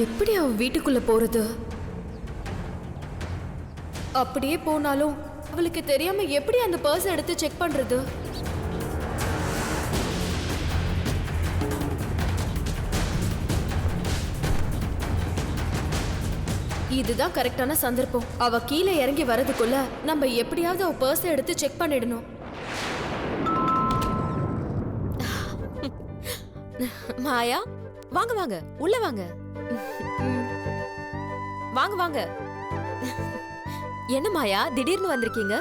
எப்படி அவ வீட்டுக்குள்ள போறது? அப்படியே போனாலும் அவளுக்கு தெரியாம எப்படி அந்த பர்ஸ் எடுத்து செக் பண்றது? இதுதான் கரெக்டான சந்தர்ப்பம். அவ கீழே இறங்கி வரதுக்குள்ள நம்ம எப்படியாவது அவ பர்ஸ் எடுத்து செக் பண்ணிடணும். மாயா, வாங்க வாங்க, உள்ள வாங்க. வாங்க வாங்க. என்ன மாயா, திடீர்னு வந்திருக்கீங்க?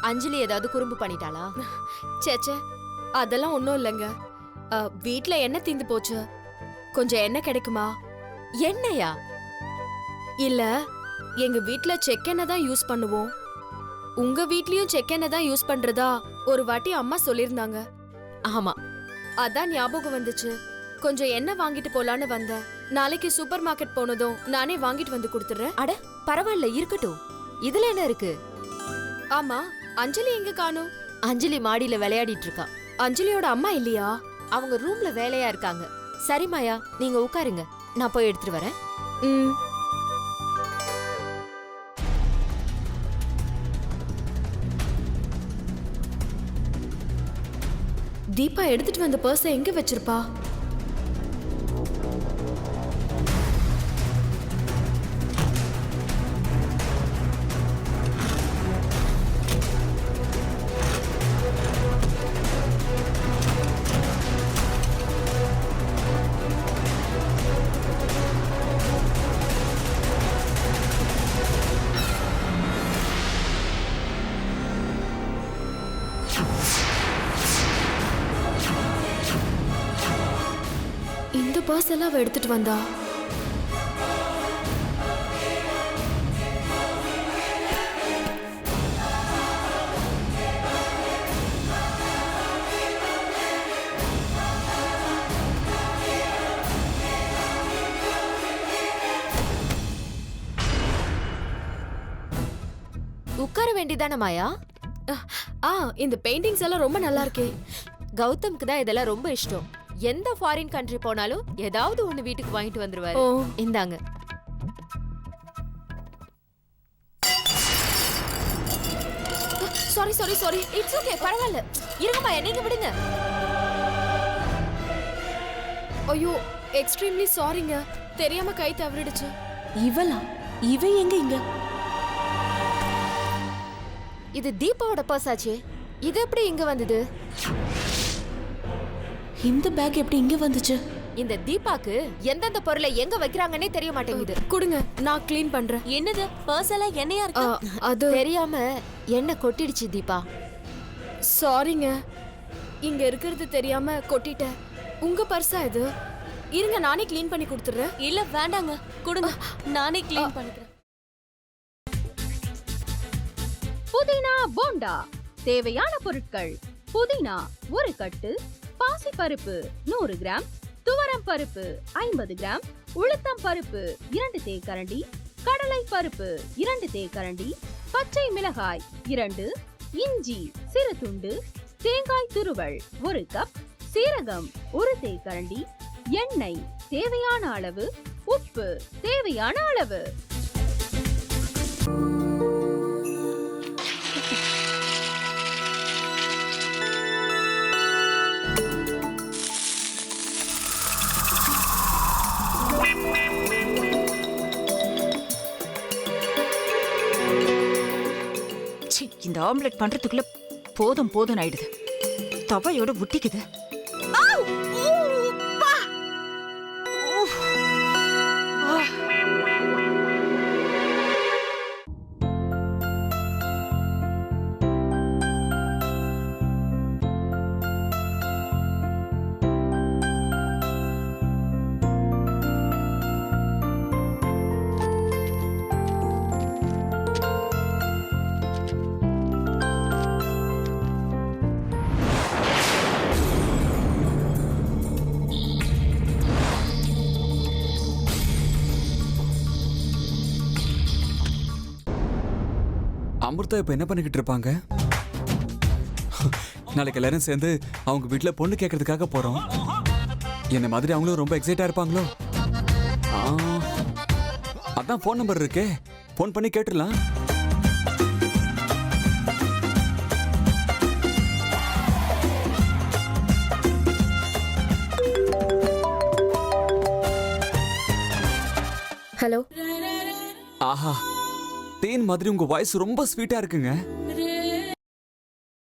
அஞ்சலி ஏதாவது குறும்பு பண்ணிட்டாளா? சேச்சே, அதெல்லாம் ஒன்றும் இல்லைங்க. வீட்ல எண்ணெய் தீந்து போச்சு. கொஞ்சம் எண்ணெய் கிடைக்குமா? என்னையா? இல்ல, எங்க வீட்ல செக்கெண்ணெய் தான் யூஸ் பண்ணுவோம். உங்க வீட்லயும் செக்கெண்ணெய் தான் யூஸ் பண்றதா ஒரு வாட்டி அம்மா சொல்லிருந்தாங்க. ஆமா, அதான் ஞாபகம் வந்துச்சு. கொஞ்சம் எண்ணெய் வாங்கிட்டு போலான்னு வந்தேன். நாளைக்கு சூப்பர் மார்க்கெட் போனதும் நானே வாங்கிட்டு வந்து கொடுத்துறேன். அட பரவாயில்ல, இருக்கட்டும். இதுல என்ன இருக்கு? ஆமா, அஞ்சலி எங்க காணோம்? அஞ்சலி மாடியில விளையாடிட்டு இருக்கா. அஞ்சலியோட அம்மா இல்லையா? அவங்க ரூம்ல வேலையா இருக்காங்க. சரி மாயா, நீங்க உட்காருங்க, நான் போய் எடுத்துட்டு வரேன். ம். தீபா எடுத்துட்டு வந்த பர்ஸை எங்க வச்சிருப்பா? இந்த பர்ஸ் எல்லாம் அவ எடுத்துட்டு வந்தா. உட்கார வேண்டியதானே மாயா? இந்த பெயிண்டிங்ஸ் எல்லாம் ரொம்ப நல்லா இருக்கே. கௌதம்க்கு தான் இதெல்லாம் ரொம்ப இஷ்டம். எந்த ஃபாரின் கண்ட்ரி போனாலும் ஏதாவது ஒண்ணு வீட்டுக்கு வாங்கிட்டு வந்துருவாரு. ஓ, இந்தாங்க. Sorry sorry sorry. It's okay, பரவாயில்ல. இருங்க மாயா, நீங்க விடுங்க. ஐயோ, எக்ஸ்ட்ரீம்லி சாரிங்க. தெரியாம கை தவறிடுச்சு. இவ எங்க இங்க? இது தீபாவோட பர்ஸ் ஆச்சே. இது எப்படி இங்க வந்தது? இந்த பேக் எப்படி இங்க வந்துச்சு? இந்த தீபாக்கு எந்தெந்த பொருளை எங்க வைக்கிறாங்கன்னே தெரிய மாட்டேங்குது. கொடுங்க, நான் க்ளீன் பண்றேன். என்னது, பர்ஸ் எல்லாம் எண்ணெயா இருக்கு? அது தெரியாம எண்ணெய் கொட்டிடுச்சு தீபா. சாரிங்க, இங்க இருக்கிறது தெரியாம கொட்டிட்டேன். உங்க பர்ஸா இது? இருங்க, நானே க்ளீன் பண்ணி கொடுத்துறேன். இல்ல வேண்டாங்க, கொடுங்க, நானே க்ளீன் பண்ணிக்கிறேன். புதினா போண்டா. தேவையான பொருட்கள்: புதினா 1 கட்டு, பாசிப்பருப்பு 100 கிராம், துவரம் பருப்பு 50 கிராம், உளுத்தம் பருப்பு 2 தேக்கரண்டி, கடலை பருப்பு 2 தேக்கரண்டி, பச்சை மிளகாய் 2, இஞ்சி சிறு துண்டு, தேங்காய் துருவல் 1 கப், சீரகம் 1 தேக்கரண்டி, எண்ணெய் தேவையான அளவு, உப்பு தேவையான அளவு. இந்த ஆம்லெட் பண்றதுக்குள்ள போதும் போதும் ஆயிடுது. தவையோட ஒட்டிக்குது. அமிர்தா இப்ப என்ன பண்ணிக்கிட்டு இருப்பாங்க? நாளைக்கு எல்லாரும் சேர்ந்து அவங்க வீட்டுல பொண்ணு கேட்கறதுக்காக போறோம். என்ன மாதிரி அவங்களும் ரொம்ப எக்ஸைட்டா இருப்பாங்களோ? அதான் ஃபோன் நம்பர் இருக்கே, ஃபோன் பண்ணி கேட்டுடலாம். ஹலோ. ஆஹா, தேன் மாதிரி உங்க வாய்ஸ் ரொம்ப ஸ்வீட்டா இருக்குங்க.